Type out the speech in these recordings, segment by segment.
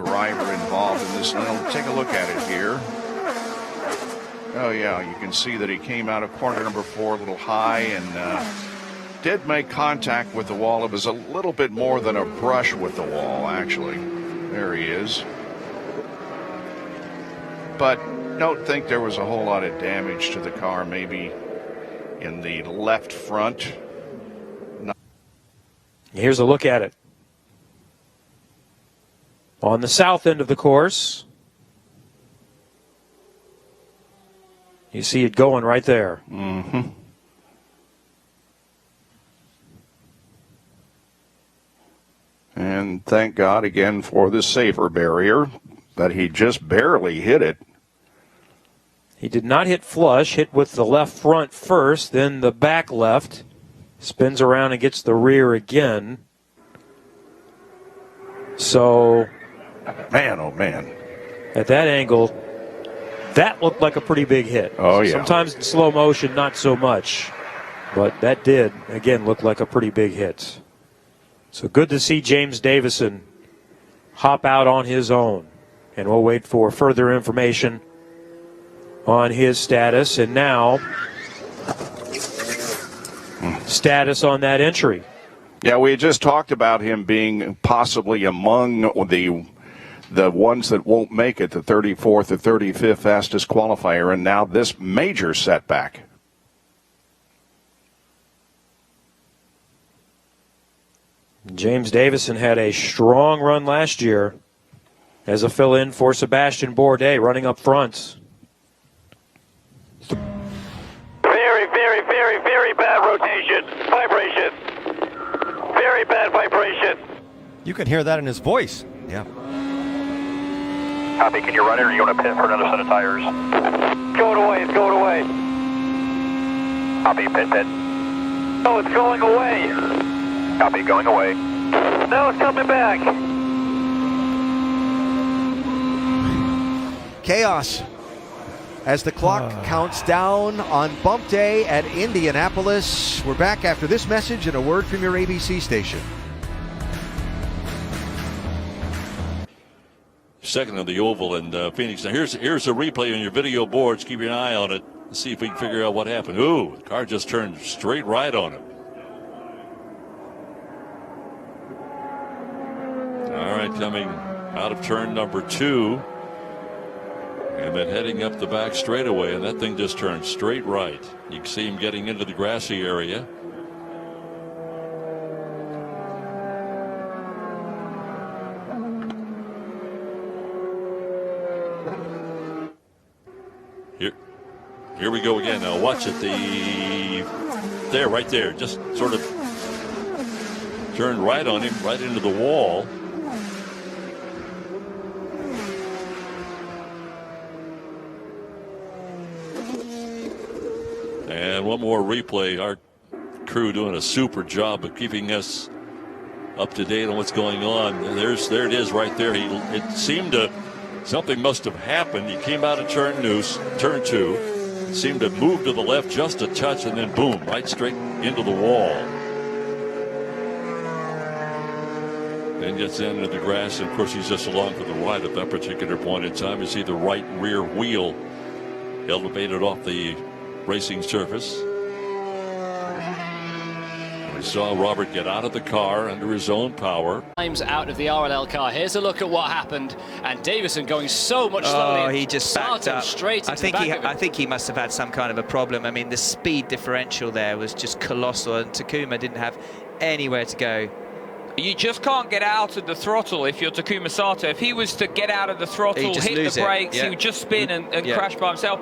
driver involved in this. Now, take a look at it here. Oh, yeah, you can see that he came out of corner number 4 a little high and did make contact with the wall. It was a little bit more than a brush with the wall, actually. There he is. But don't think there was a whole lot of damage to the car, maybe in the left front. Here's a look at it. On the south end of the course, you see it going right there. Mm-hmm. And thank God again for the safer barrier, that he just barely hit it. He did not hit flush, hit with the left front first, then the back left. Spins around and gets the rear again. So, man, oh man. At that angle, that looked like a pretty big hit. Oh, yeah. Sometimes in slow motion, not so much. But that did, again, look like a pretty big hit. So good to see James Davison hop out on his own. And we'll wait for further information on his status. And now, status on that entry. Yeah, we had just talked about him being possibly among the ones that won't make it, the 34th or 35th fastest qualifier, and now this major setback. James Davison had a strong run last year as a fill-in for Sebastian Bourdais running up front. Very bad rotation. Vibration. Very bad vibration. You can hear that in his voice. Yeah. Copy, can you run it or you want to pit for another set of tires? Going away, it's going away. Copy, pit. No, it's going away. Copy, going away. No, it's coming back. Chaos as the clock counts down on bump day at Indianapolis. We're back after this message and a word from your ABC station. Second on the oval in Phoenix. Now here's a replay on your video boards. Keep your eye on it. Let's see if we can figure out what happened. Ooh, the car just turned straight right on him. All right, coming out of turn number 2. And then heading up the back straightaway, and that thing just turned straight right. You can see him getting into the grassy area. Here we go again. Now watch it. Right there, just sort of turned right on him, right into the wall. And one more replay. Our crew doing a super job of keeping us up to date on what's going on. There it is right there. It seemed something must have happened. He came out of turn 2. Seemed to move to the left just a touch, and then boom, right straight into the wall. Then gets into the grass, and of course he's just along for the ride at that particular point in time. You see the right rear wheel elevated off the racing surface. We saw Robert get out of the car under his own power. Times out of the RLL car. Here's a look at what happened, and Davison going so much slowly. Oh, he just backed up straight into the back of him. I think he must have had some kind of a problem. I mean, the speed differential there was just colossal, and Takuma didn't have anywhere to go. You just can't get out of the throttle if you're Takuma Sato. If he was to get out of the throttle, hit the brakes, he would just spin and crash by himself.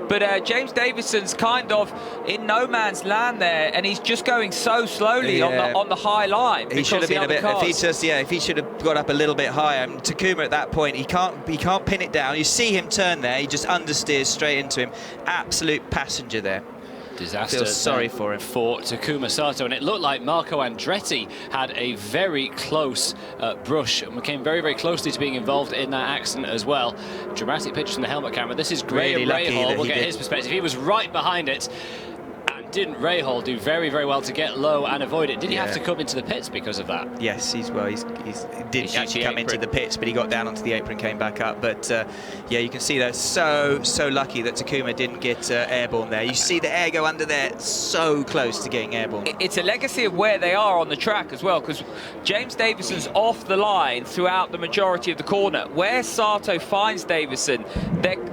But James Davison's kind of in no man's land there, and he's just going so slowly on the high line. He should have been a bit. If he should have got up a little bit higher. And Takuma at that point, he can't pin it down. You see him turn there. He just understeers straight into him. Absolute passenger there. Disaster. Feel sorry for him. For Takuma Sato, and it looked like Marco Andretti had a very close brush and came very, very closely to being involved in that accident as well. Dramatic pictures from the helmet camera. This is Graham Rahal. We'll get his perspective. He was right behind it. didn't Rahal do very, very well to get low and avoid it? Did he have to come into the pits because of that? Yes, he didn't actually come into the pits, but he got down onto the apron, came back up. But yeah, you can see they're so lucky that Takuma didn't get airborne there. You see the air go under there, so close to getting airborne. It's a legacy of where they are on the track as well, because James Davison's off the line throughout the majority of the corner. Where Sato finds Davison,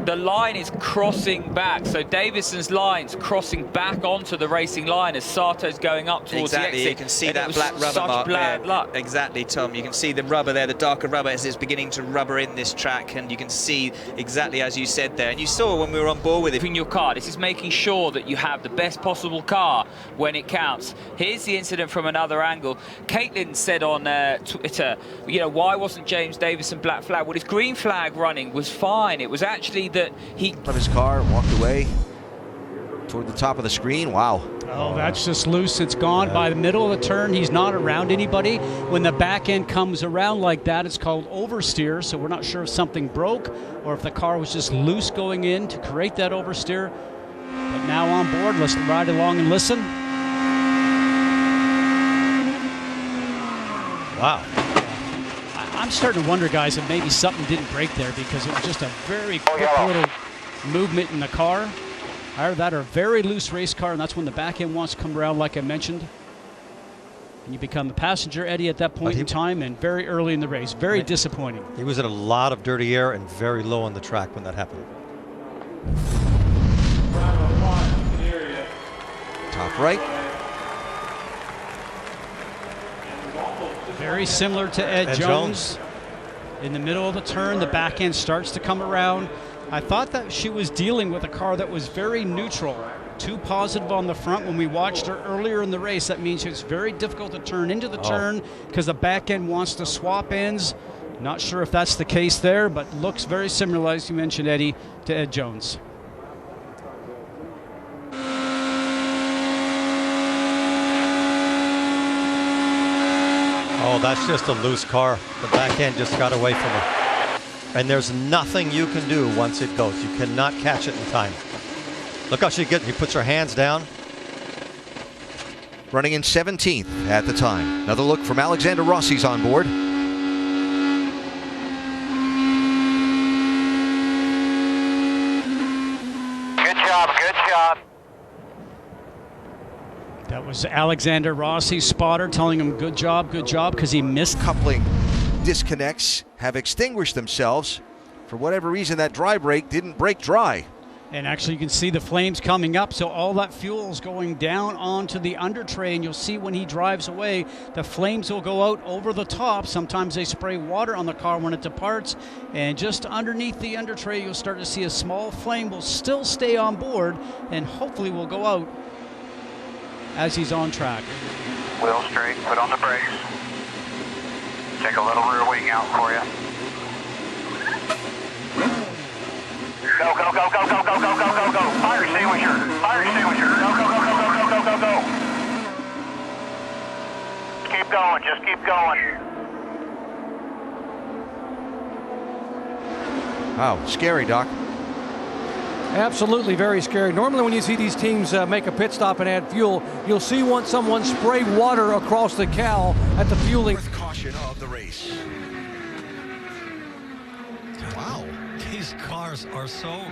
the line is crossing back. So Davison's line's crossing back onto the racing line as Sato's going up towards the exit. You can see that black rubber mark there. Luck. Exactly, Tom. You can see the rubber there, the darker rubber, as it's beginning to rubber in this track, and you can see exactly as you said there. And you saw when we were on board with it. In your car, this is making sure that you have the best possible car when it counts. Here's the incident from another angle. Caitlin said on Twitter, you know, why wasn't James Davison black flag? Well, his green flag running was fine. It was actually that he of his car walked away toward the top of the screen. Wow. Oh, that's just loose. It's gone by the middle of the turn. He's not around anybody. When the back end comes around like that, it's called oversteer. So we're not sure if something broke or if the car was just loose going in to create that oversteer. But now on board, let's ride along and listen. Wow. I'm starting to wonder, guys, if maybe something didn't break there, because it was just a very quick little movement in the car. Either that or a very loose race car, and that's when the back end wants to come around, like I mentioned. And you become the passenger, Eddie, at that point in time, and very early in the race. Very disappointing. He was in a lot of dirty air and very low on the track when that happened. Top right. Very similar to Ed Jones. In the middle of the turn, the back end starts to come around. I thought that she was dealing with a car that was very neutral, too positive on the front. When we watched her earlier in the race, that means it's very difficult to turn into the turn because the back end wants to swap ends. Not sure if that's the case there, but looks very similar, as you mentioned, Eddie, to Ed Jones. Oh, that's just a loose car. The back end just got away from her. And there's nothing you can do once it goes. You cannot catch it in time. Look how she puts her hands down. Running in 17th at the time. Another look from Alexander Rossi's on board. Good job, good job. That was Alexander Rossi's spotter telling him good job, because he missed. Coupling disconnects have extinguished themselves. For whatever reason, that dry brake didn't break dry. And actually you can see the flames coming up, so all that fuel is going down onto the under tray, and you'll see when he drives away, the flames will go out over the top. Sometimes they spray water on the car when it departs, and just underneath the under tray you'll start to see a small flame will still stay on board, and hopefully will go out as he's on track. Wheel straight, put on the brakes. Take a little rear wing out for you. Go, go, go, go, go, go, go, go, go, go. Fire extinguisher, fire extinguisher. Go, go, go, go, go, go, go, go, go. Keep going, just keep going. Wow, scary, Doc. Absolutely very scary. Normally when you see these teams make a pit stop and add fuel, you'll see someone spray water across the cowl at the fueling. Fourth caution of the race. Wow, these cars are so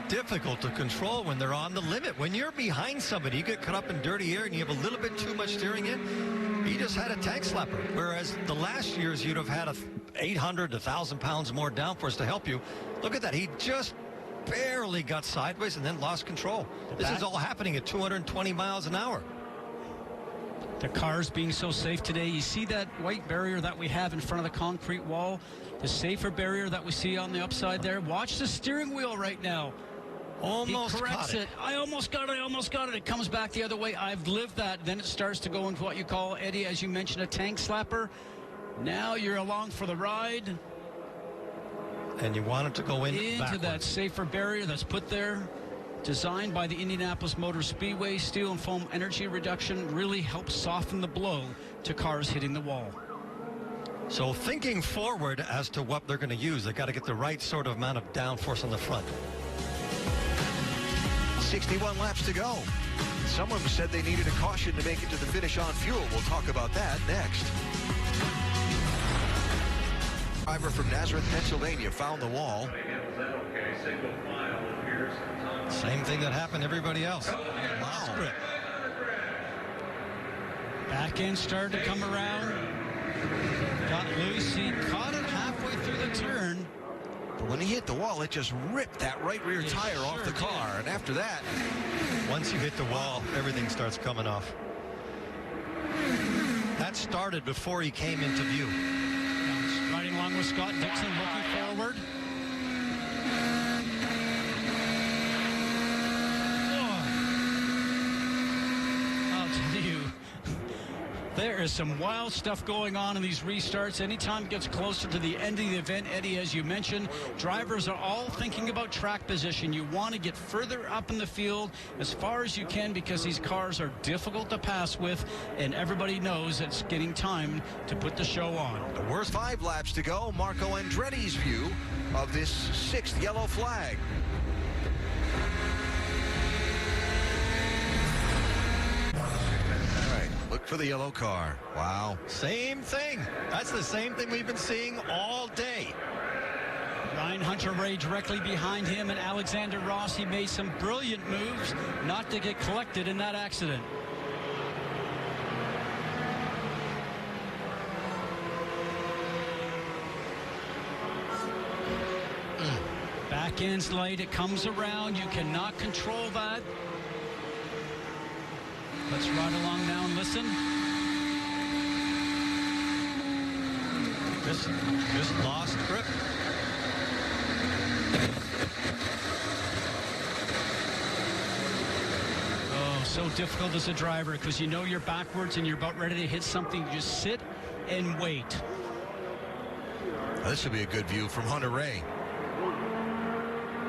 difficult to control when they're on the limit. When you're behind somebody, you get caught up in dirty air and you have a little bit too much steering in. He just had a tank slapper, whereas the last years you'd have had 800 to 1,000 pounds more downforce to help you. Look at that, he just barely got sideways and then lost control. This is all happening at 220 miles an hour. The cars being so safe today. You see that white barrier that we have in front of the concrete wall, the safer barrier that we see on the upside there. Watch the steering wheel right now. Almost he corrects caught it. I almost got it, I almost got it. It comes back the other way. I've lived that. Then it starts to go into what you call, Eddie, as you mentioned, a tank slapper. Now you're along for the ride. And you want it to go into backwards. That safer barrier that's put there, designed by the Indianapolis Motor Speedway. Steel and foam energy reduction really helps soften the blow to cars hitting the wall. So thinking forward as to what they're going to use, they got to get the right sort of amount of downforce on the front. 61 laps to go. Someone said they needed a caution to make it to the finish on fuel. We'll talk about that next. Driver from Nazareth, Pennsylvania found the wall. Same thing that happened to everybody else. Lost grip. Back end started to come around. Got loose. He caught it halfway through the turn. But when he hit the wall, it just ripped that right rear tire off the car. And after that, once you hit the wall, everything starts coming off. That started before he came into view. Riding along with Scott Dixon, looking forward. There is some wild stuff going on in these restarts. Anytime it gets closer to the end of the event, Eddie, as you mentioned, drivers are all thinking about track position. You want to get further up in the field as far as you can because these cars are difficult to pass with, and everybody knows it's getting time to put the show on. The worst 5 laps to go. Marco Andretti's view of this 6th yellow flag. Look for the yellow car. Wow. Same thing. That's the same thing we've been seeing all day. Ryan Hunter-Reay directly behind him, and Alexander Rossi made some brilliant moves not to get collected in that accident. Back end's light, it comes around. You cannot control that. Let's ride along now and listen. Just lost grip. Oh, so difficult as a driver because you know you're backwards and you're about ready to hit something. You just sit and wait. This would be a good view from Hunter-Reay.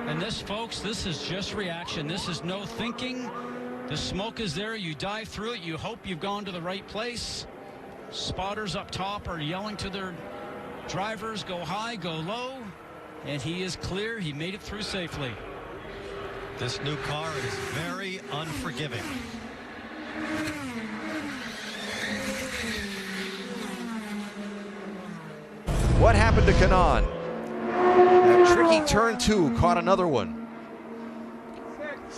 And this, folks, this is just reaction. This is no thinking. The smoke is there. You dive through it. You hope you've gone to the right place. Spotters up top are yelling to their drivers, go high, go low. And he is clear. He made it through safely. This new car is very unforgiving. What happened to Kanaan? That tricky turn 2 caught another one.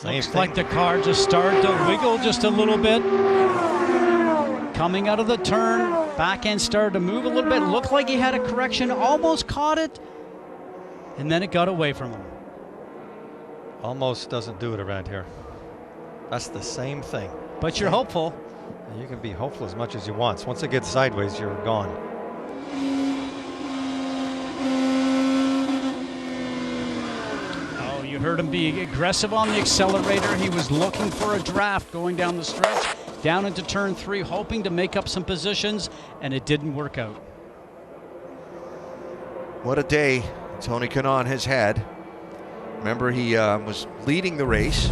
Looks like the car just started to wiggle just a little bit. Coming out of the turn, back end started to move a little bit. Looked like he had a correction, almost caught it, and then it got away from him. Almost doesn't do it around here. That's the same thing. But you're hopeful. You can be hopeful as much as you want. Once it gets sideways, you're gone. You heard him be aggressive on the accelerator. He was looking for a draft going down the stretch, down into turn 3, hoping to make up some positions, and it didn't work out. What a day Tony Kanaan has had. Remember, he was leading the race.